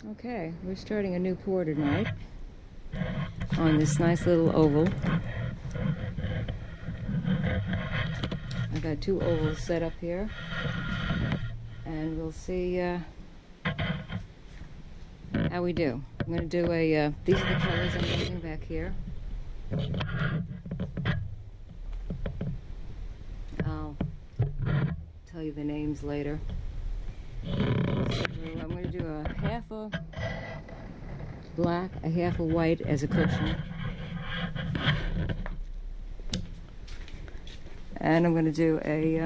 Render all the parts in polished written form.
Okay, we're starting a new pour tonight on this nice little oval. I got two ovals set up here, and we'll see how we do. I'm going to do these are the colors I'm using back here. I'll tell you the names later. So I'm going to do a half a black, a half a white as a cushion. And I'm going to do a,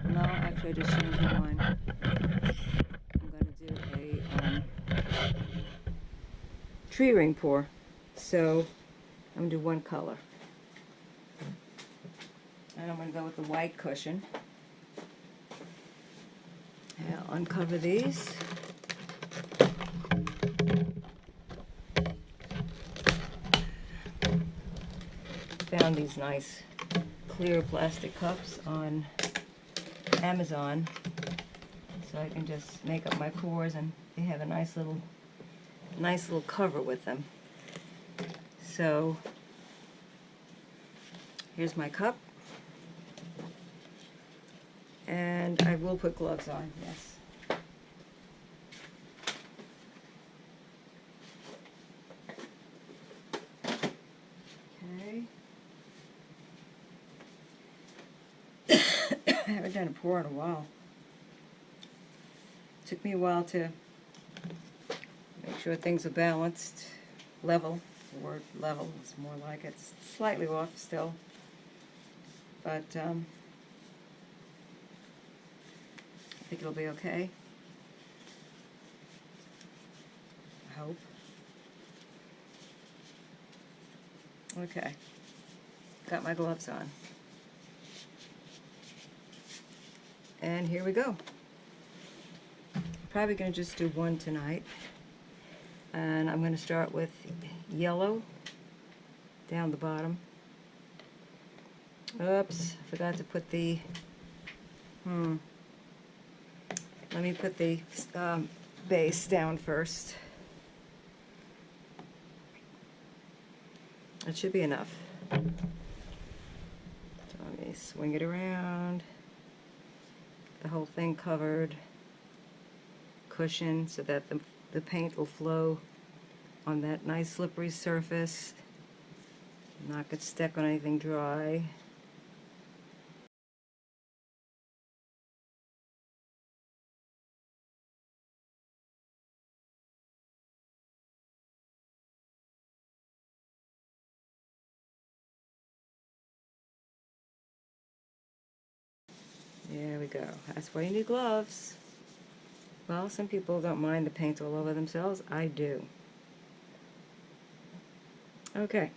no, actually I just changed my mind. I'm going to do a tree ring pour. So I'm going to do one color. And I'm going to go with the white cushion. And I'll uncover these. Found these nice clear plastic cups on Amazon, so I can just make up my pours, and they have a nice little cover with them. So here's my cup, and I will put gloves on, yes. Okay. I haven't done a pour in a while. Took me a while to make sure things are balanced, level. The word level is more like it. It's slightly off still, but I think it'll be okay. I hope. Okay, got my gloves on. And here we go. I'm probably going to just do one tonight. And I'm going to start with yellow down the bottom. Oops, I forgot to put the, let me put the base down first. That should be enough. So let me swing it around. The whole thing covered. Cushion so that the paint will flow on that nice slippery surface. Not get stuck on anything dry. There we go. That's why you need gloves. Well, some people don't mind the paint all over themselves. I do. Okay.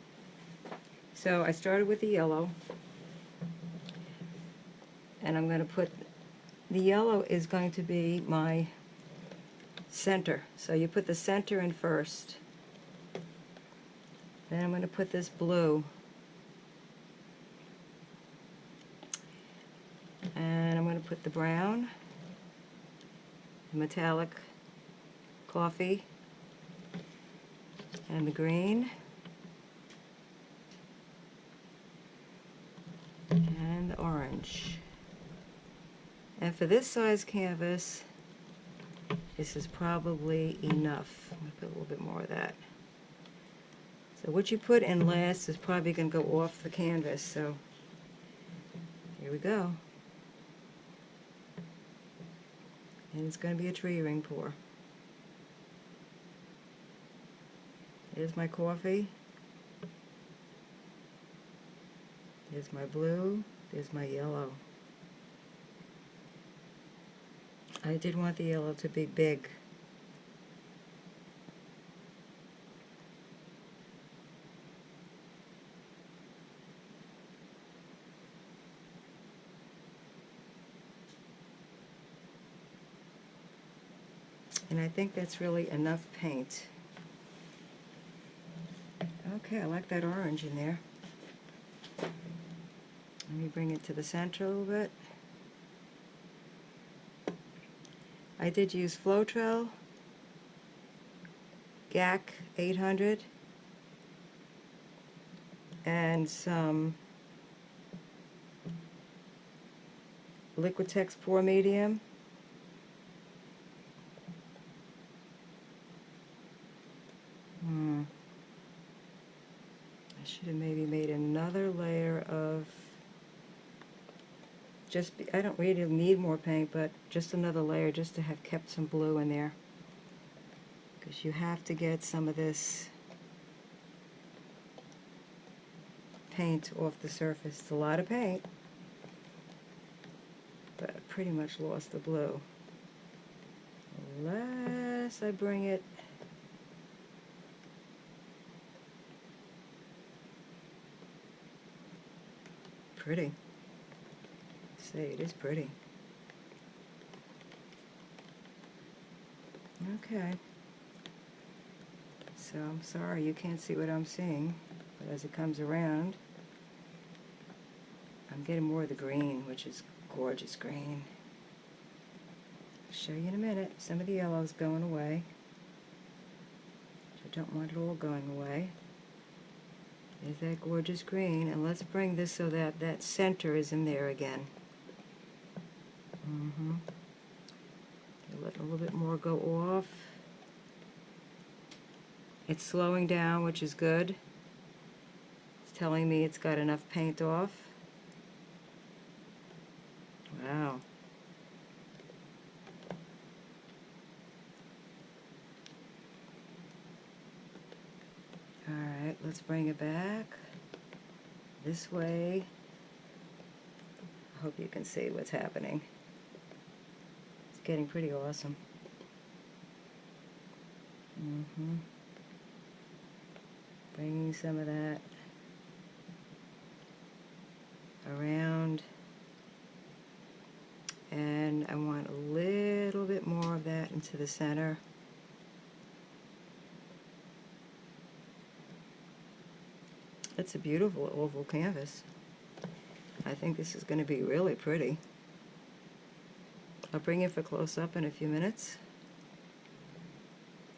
So I started with the yellow. And I'm going to put, the yellow is going to be my center. So you put the center in first. Then I'm going to put this blue. And I'm going to put the brown, the metallic coffee, and the green, and the orange. And for this size canvas, this is probably enough. I'm going to put a little bit more of that. So what you put in last is probably going to go off the canvas, so here we go. And it's going to be a tree ring pour. Here's my coffee. There's my blue. There's my yellow. I did want the yellow to be big. And I think that's really enough paint. Okay, I like that orange in there. Let me bring it to the center a little bit. I did use Floetrol GAC 800 and some Liquitex Pour Medium. I should have maybe made another layer of I don't really need more paint, but just another layer just to have kept some blue in there. Because you have to get some of this paint off the surface. It's a lot of paint, but I pretty much lost the blue. Unless I bring it pretty. Say it is pretty. Okay. So I'm sorry you can't see what I'm seeing, but as it comes around, I'm getting more of the green, which is gorgeous green. I'll show you in a minute. Some of the yellow's going away. I don't want it all going away. There's that gorgeous green, and let's bring this so that that center is in there again. Let a little bit more go off. It's slowing down, which is good. It's telling me it's got enough paint off. Wow. Alright, let's bring it back this way. I hope you can see what's happening. It's getting pretty awesome. Bringing some of that around, and I want a little bit more of that into the center. It's a beautiful oval canvas. I think this is going to be really pretty. I'll bring it for close-up in a few minutes.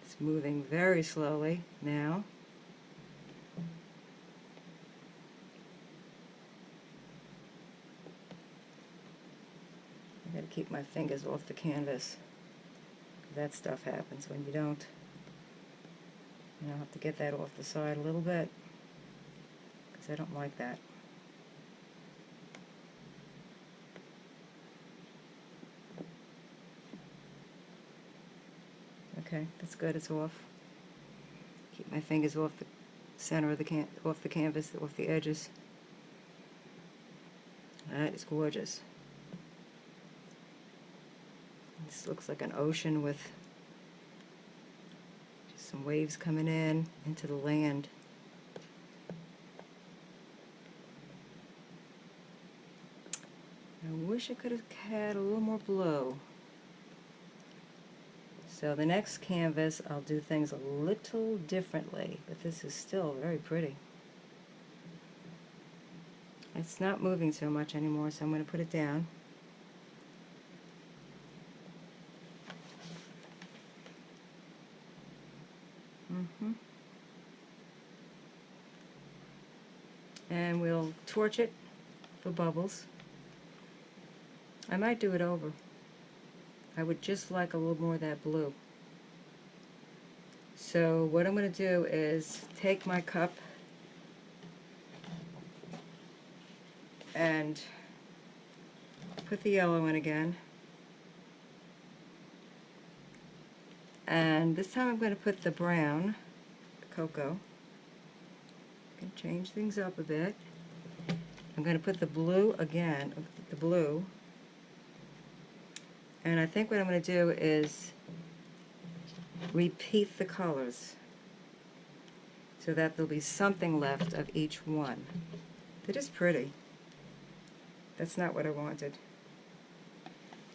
It's moving very slowly now. I gotta keep my fingers off the canvas. That stuff happens when you don't. And I'll have to get that off the side a little bit, because I don't like that. Okay, that's good, it's off. Keep my fingers off the center of the canvas, off the edges. That is gorgeous. This looks like an ocean with just some waves coming in into the land. I wish I could have had a little more blue. So the next canvas, I'll do things a little differently, but this is still very pretty. It's not moving so much anymore, so I'm going to put it down. And we'll torch it for bubbles. I might do it over. I would just like a little more of that blue. So what I'm going to do is take my cup and put the yellow in again. And this time I'm going to put the brown, the cocoa. Can change things up a bit. I'm going to put the blue again, the blue. And I think what I'm going to do is repeat the colors so that there'll be something left of each one. It is pretty. That's not what I wanted.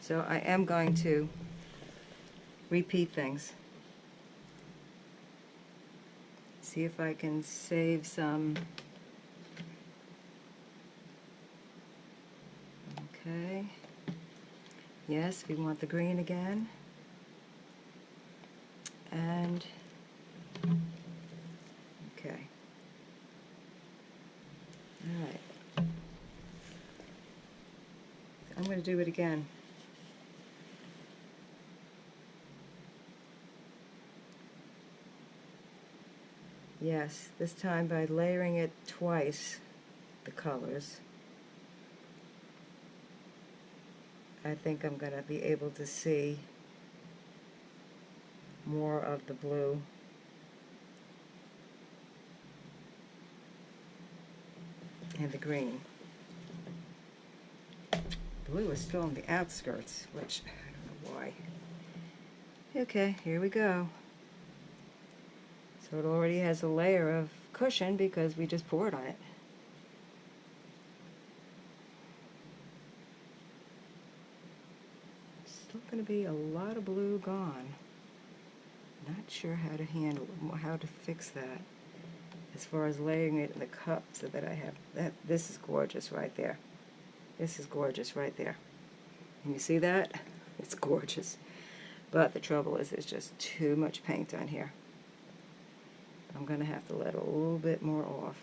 So I am going to repeat things. See if I can save some. Okay. Yes, we want the green again. And going to do it again. Yes, this time by layering it twice, the colors, I think I'm going to be able to see more of the blue. And the green. Blue is still on the outskirts, which I don't know why. Okay, here we go. So it already has a layer of cushion because we just poured on it. Still going to be a lot of blue gone. Not sure how to handle it, how to fix that. As far as layering it in the cup so that I have that. This is gorgeous right there. This is gorgeous right there. And you see that? It's gorgeous. But the trouble is there's just too much paint on here. I'm going to have to let a little bit more off.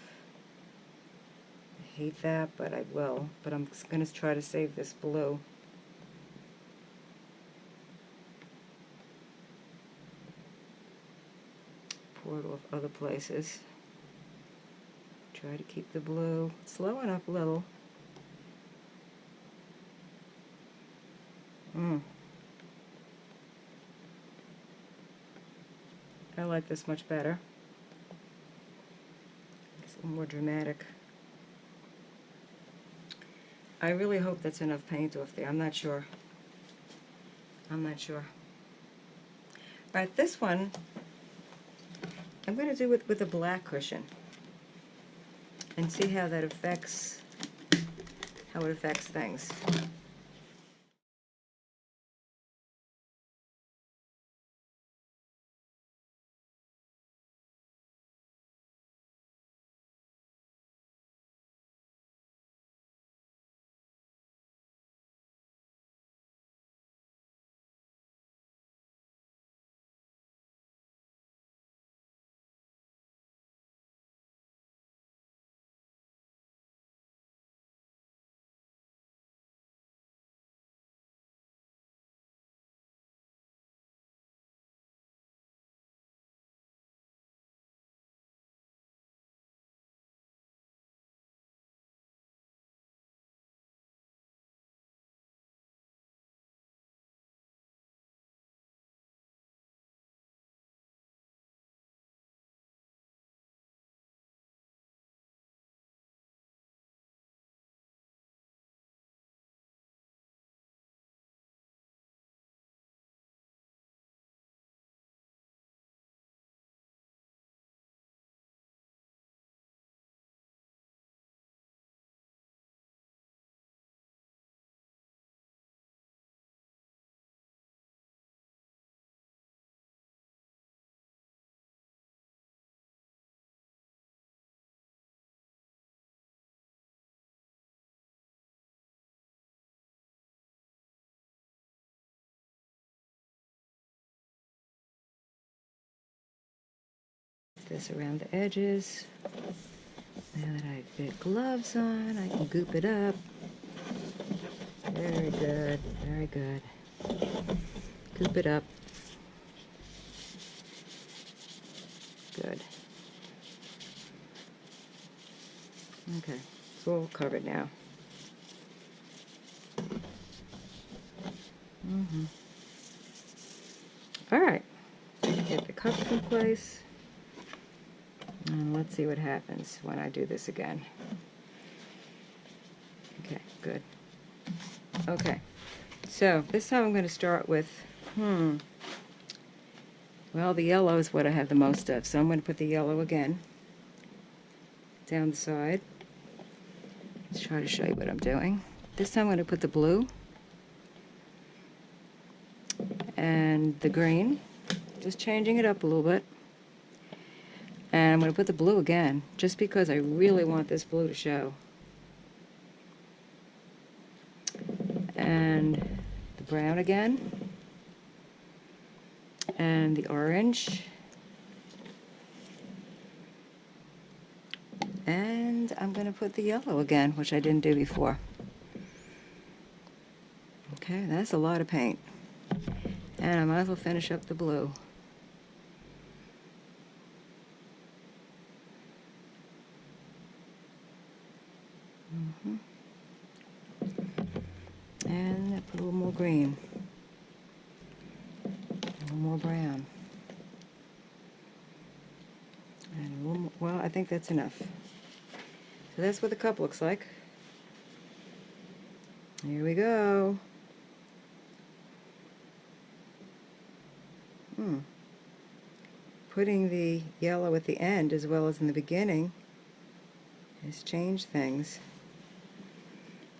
I hate that, but I will. But I'm going to try to save this blue. Pour it off other places. Try to keep the blue slowing up a little. I like this much better. It's a little more dramatic. I really hope that's enough paint off there. I'm not sure. I'm not sure. Alright, this one I'm going to do it with a black cushion and see how that affects, how it affects things. This around the edges. Now that I've got gloves on, I can goop it up. Very good, very good. Goop it up. Good. Okay, it's all covered now. All right, get the cups in place. And let's see what happens when I do this again. Okay, good. Okay, so this time I'm going to start with, well, the yellow is what I have the most of, so I'm going to put the yellow again down the side. Let's try to show you what I'm doing. This time I'm going to put the blue and the green, just changing it up a little bit. And I'm going to put the blue again, just because I really want this blue to show. And the brown again. And the orange. And. And I'm going to put the yellow again, which I didn't do before. And I'm going to put the yellow again, just because I really want this blue to show. And the brown again. And the orange. And I'm going to put the yellow again, which I didn't do before. And I'm going to put the yellow again, just because I really want this blue to show. And I'm going to put the yellow again, which I didn't do before. Okay, that's a lot of paint. And I might as well finish up the blue. And I put a little more green. A little more brown. And a little more, well, I think that's enough. So that's what the cup looks like. Here we go. Putting the yellow at the end as well as in the beginning has changed things.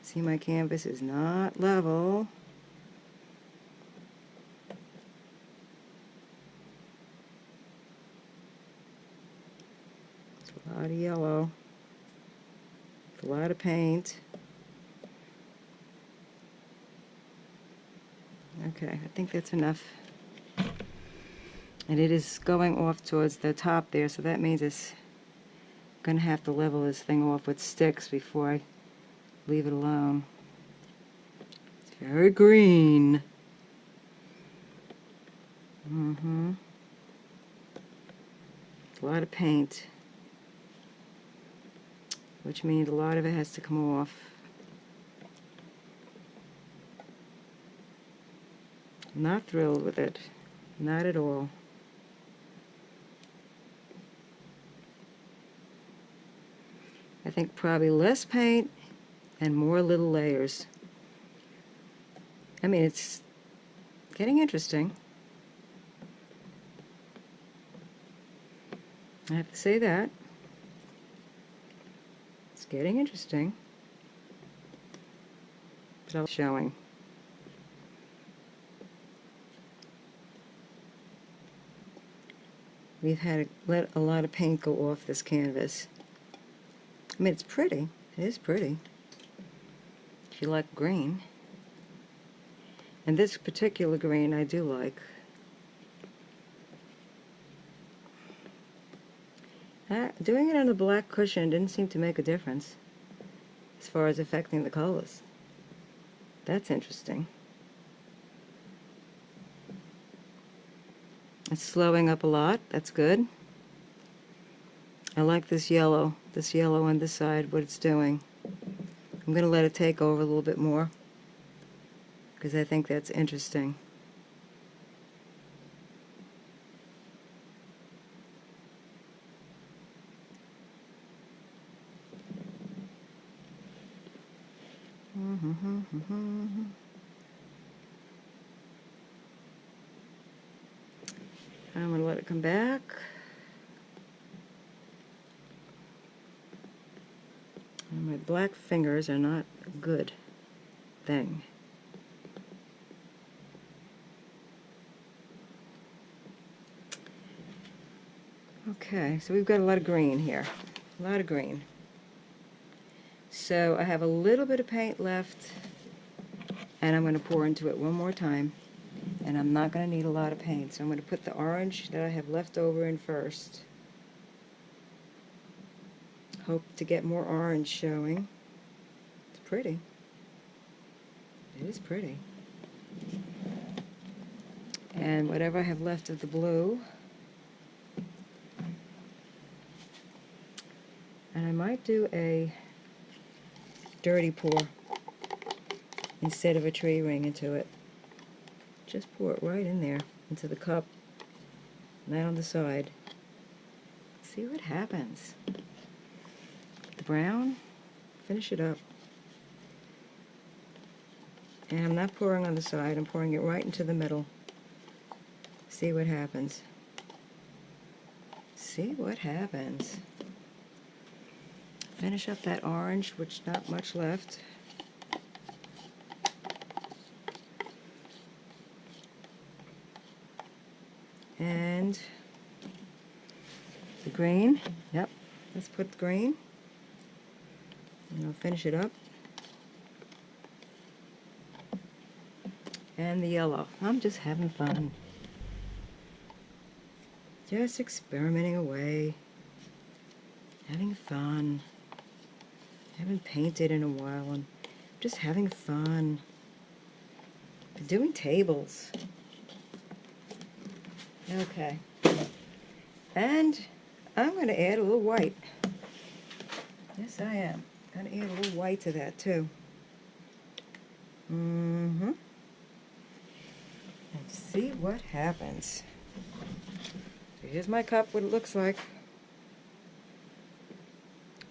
See, my canvas is not level. It's a lot of yellow. It's a lot of paint. Okay, I think that's enough. And it is going off towards the top there, so that means it's going to have to level this thing off with sticks before I leave it alone. It's very green. It's a lot of paint, which means a lot of it has to come off. I'm not thrilled with it. Not at all. I think probably less paint and more little layers. I mean, it's getting interesting. I have to say that. It's getting interesting. But I'm showing. We've had to let a lot of paint go off this canvas. I mean, it's pretty. It is pretty. If you like green. And this particular green I do like. Doing it on a black cushion didn't seem to make a difference as far as affecting the colors. That's interesting. It's slowing up a lot. That's good. I like this yellow on this side, what it's doing. I'm going to let it take over a little bit more because I think that's interesting. I'm going to let it come back. And my black fingers are not a good thing. Okay, so we've got a lot of green here. A lot of green. So I have a little bit of paint left, and I'm going to pour into it one more time. And I'm not going to need a lot of paint, so I'm going to put the orange that I have left over in first. Hope to get more orange showing. It's pretty. It is pretty. And whatever I have left of the blue. And I might do a dirty pour instead of a tree ring into it. Just pour it right in there into the cup, not on the side. See what happens. The brown, finish it up. And I'm not pouring on the side, I'm pouring it right into the middle. See what happens. See what happens. Finish up that orange, which not much left. And the green, yep, let's put the green, and I'll finish it up. And the yellow. I'm just having fun. Just experimenting away. Having fun. I haven't painted in a while, and just having fun. Doing tables. Okay. And I'm going to add a little white. Yes, I am. Going to add a little white to that, too. And see what happens. So here's my cup, what it looks like.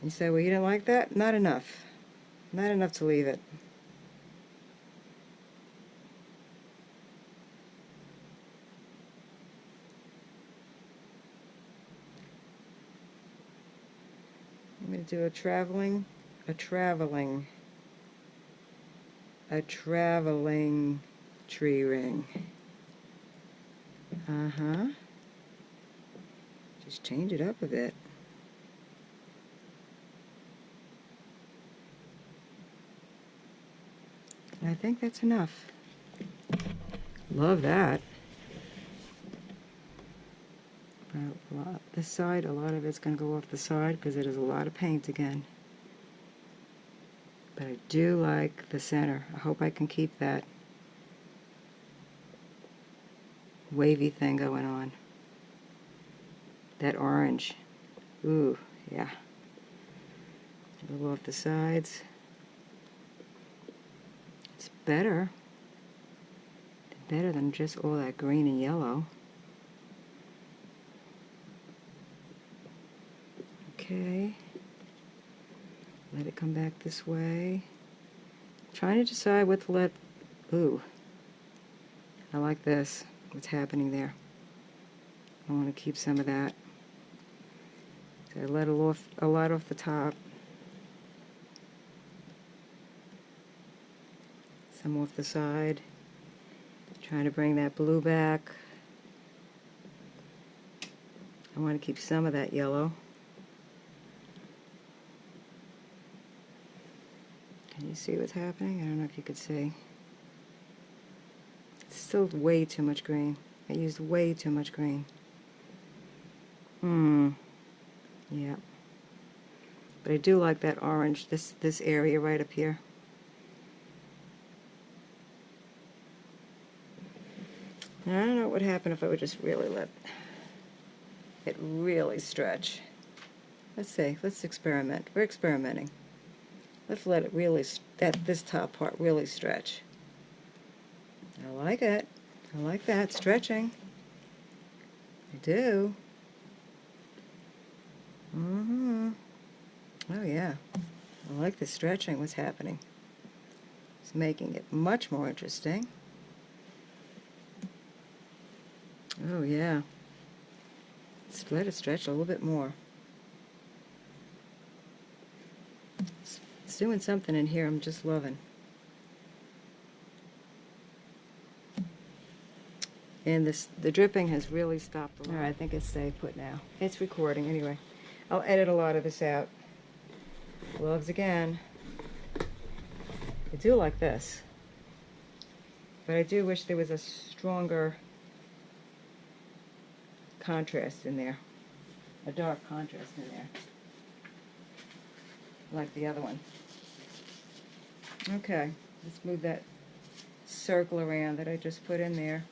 You say, well, you didn't like that? Not enough. Not enough to leave it. I'm going to do a traveling tree ring. Just change it up a bit. And I think that's enough. Love that. This side, a lot of it's going to go off the side because it is a lot of paint again. But I do like the center. I hope I can keep that wavy thing going on. That orange. Ooh, yeah. A little off the sides. It's better. Better than just all that green and yellow. Okay. Let it come back this way. Trying to decide what to let... Ooh. I like this. What's happening there. I want to keep some of that. So I let a lot off the top. Some off the side. Trying to bring that blue back. I want to keep some of that yellow. Can you see what's happening? I don't know if you could see. It's still way too much green. I used way too much green. Yeah. But I do like that orange, this area right up here. I don't know what would happen if I would just really let it really stretch. Let's see, let's experiment. We're experimenting. Let's let it really, this top part really stretch. I like it. I like that, stretching. I do. Oh yeah. I like the stretching, what's happening. It's making it much more interesting. Oh yeah. Let's let it stretch a little bit more. It's doing something in here I'm just loving. And the dripping has really stopped. Alright, I think it's stay put now. It's recording anyway. I'll edit a lot of this out. Gloves again. I do like this. But I do wish there was a stronger contrast in there. A dark contrast in there. Like the other one. Okay, let's move that circle around that I just put in there.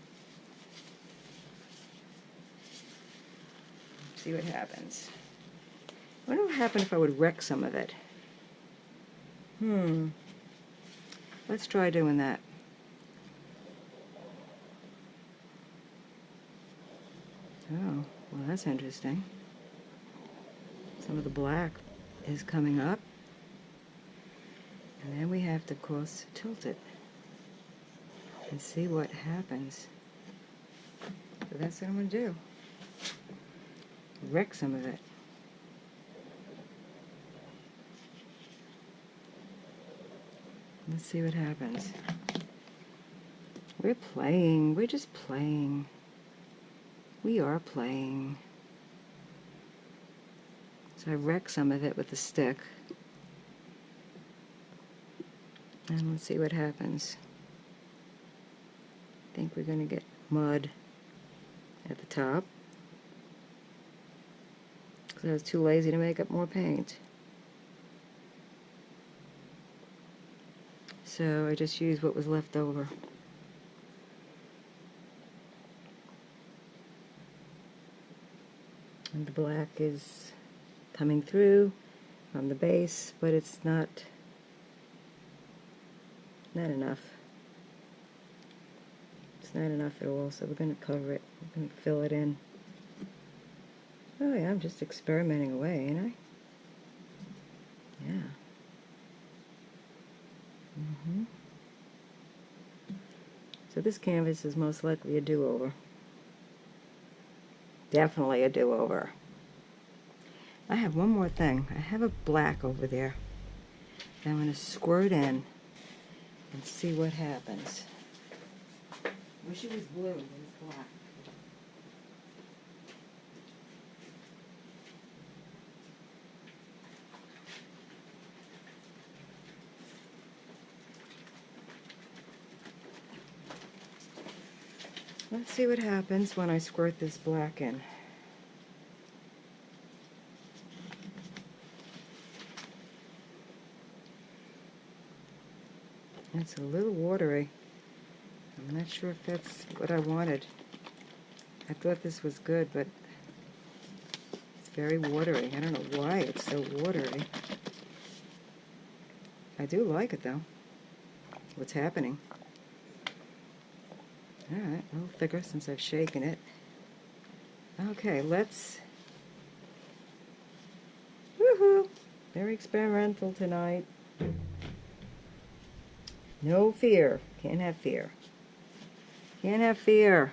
See what happens. I wonder what would happen if I would wreck some of it. Let's try doing that. Oh, well that's interesting. Some of the black is coming up. And then we have to, of course, tilt it and see what happens. So that's what I'm going to do. Wreck some of it. Let's see what happens. We're playing. We're just playing. We are playing. So I wreck some of it with the stick. And let's see what happens. I think we're going to get mud at the top. Because I was too lazy to make up more paint. So I just used what was left over. And the black is coming through on the base, but it's not enough. It's not enough at all, so we're going to cover it. We're going to fill it in. Oh yeah, I'm just experimenting away, ain't I? Yeah. So this canvas is most likely a do-over. Definitely a do-over. I have one more thing. I have a black over there that I'm going to squirt in and see what happens. Wish it was blue, but it's black. Let's see what happens when I squirt this black in. It's a little watery. I'm not sure if that's what I wanted. I thought this was good, but it's very watery. I don't know why it's so watery. I do like it though. What's happening? Alright, a little thicker since I've shaken it. Okay, let's... Woohoo! Very experimental tonight. No fear. Can't have fear. Can't have fear.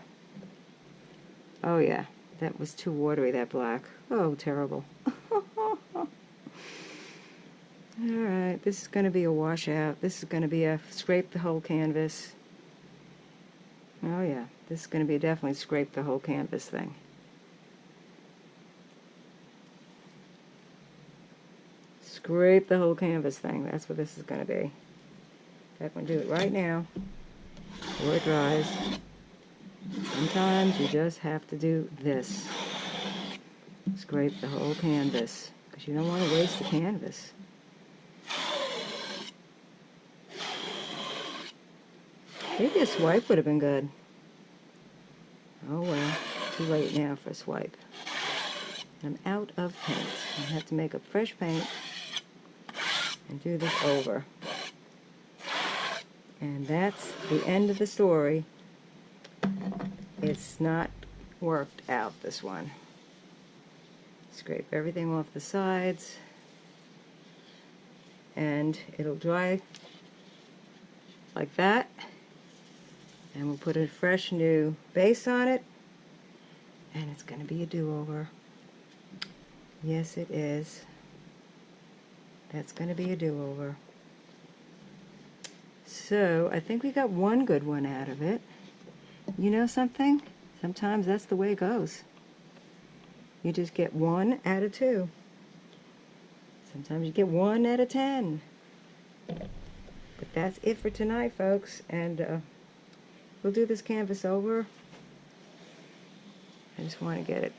Oh yeah, that was too watery, that black. Oh, terrible. Alright, this is going to be a washout. This is going to be a scrape the whole canvas. Oh yeah, this is going to be definitely scrape the whole canvas thing. Scrape the whole canvas thing. That's what this is going to be. I'm going to do it right now before it dries. Sometimes you just have to do this. Scrape the whole canvas because you don't want to waste the canvas. Maybe a swipe would have been good. Oh well, too late now for a swipe. I'm out of paint. I have to make up fresh paint and do this over. And that's the end of the story. It's not worked out, this one. Scrape everything off the sides and it'll dry like that. And we'll put a fresh new base on it, and it's going to be a do-over. Yes, it is. That's going to be a do-over. So, I think we got one good one out of it. You know something? Sometimes that's the way it goes. You just get 1 out of 2. Sometimes you get 1 out of 10. But that's it for tonight, folks. And we'll do this canvas over. I just want to get it,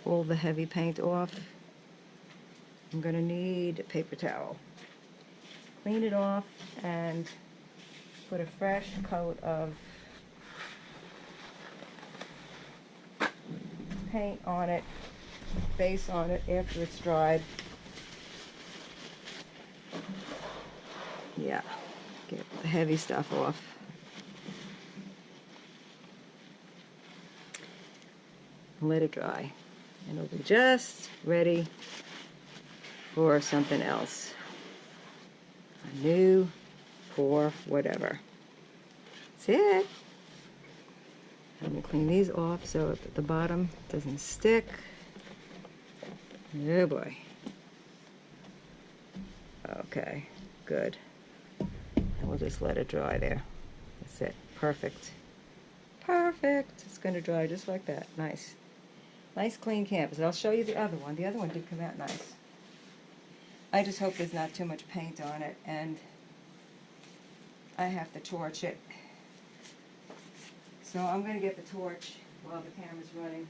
all the heavy paint off. I'm going to need a paper towel. Clean it off and put a fresh coat of paint on it, base on it after it's dried. Yeah, get the heavy stuff off. Let it dry, and it'll be just ready for something else. A new pour, whatever. That's it. I'm going to clean these off so at the bottom doesn't stick. Oh boy. Okay, good. And we'll just let it dry there. That's it. Perfect. Perfect. It's going to dry just like that. Nice. Nice clean canvas. I'll show you the other one. The other one did come out nice. I just hope there's not too much paint on it, and I have to torch it. So I'm going to get the torch while the camera's running.